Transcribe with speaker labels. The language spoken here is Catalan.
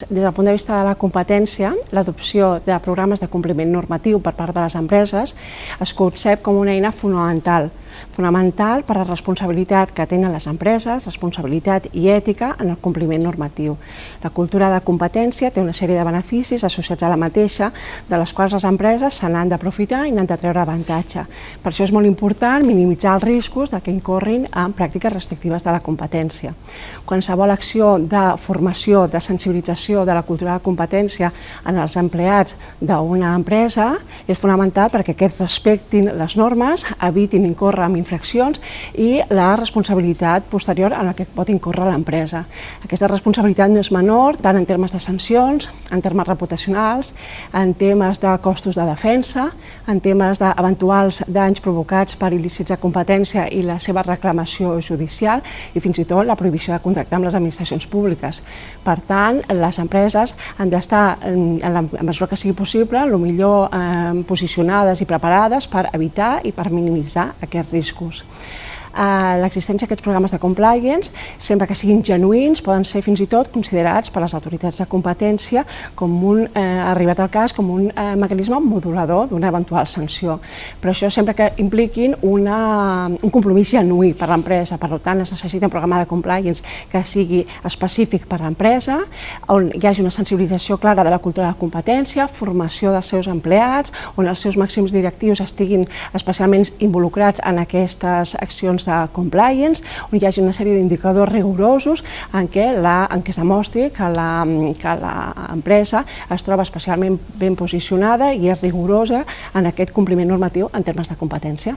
Speaker 1: des del punt de vista de la competència, l'adopció de programes de compliment normatiu per part de les empreses es concep com una eina fonamental per a la responsabilitat que tenen les empreses, responsabilitat i ètica en el compliment normatiu. La cultura de competència té una sèrie de beneficis associats a la mateixa, de les quals les empreses se n'han d'aprofitar i n'han de treure avantatge. Per això és molt important minimitzar els riscos que incorrin en pràctiques restrictives de la competència. Qualsevol acció de formació, de sensibilització de la cultura de competència en els empleats d'una empresa és fonamental perquè aquests respectin les normes, evitin incórrer en infraccions i la responsabilitat posterior en la que pot incórrer l'empresa. Aquesta responsabilitat no és menor, tant en termes de sancions, en termes reputacionals, en temes de costos de defensa, en temes d'eventuals danys provocats per il·lícits de competència i la seva reclamació judicial i fins i tot la prohibició de contractar amb les administracions públiques. Per tant, les empreses han d'estar, en la mesura que sigui possible, el millor posicionades i preparades per evitar i per minimitzar aquests riscos. L'existència d'aquests programes de compliance, sempre que siguin genuïns, poden ser fins i tot considerats per les autoritats de competència com arribat al cas, com un mecanisme modulador d'una eventual sanció. Però això sempre que impliquin un compromís genuí per l'empresa. Per tant, es necessita un programa de compliance que sigui específic per a l'empresa, on hi hagi una sensibilització clara de la cultura de competència, formació dels seus empleats, on els seus màxims directius estiguin especialment involucrats en aquestes accions de compliance, on hi hagi una sèrie d'indicadors rigorosos en què es demostri que l'empresa es troba especialment ben posicionada i és rigorosa en aquest compliment normatiu en termes de competència.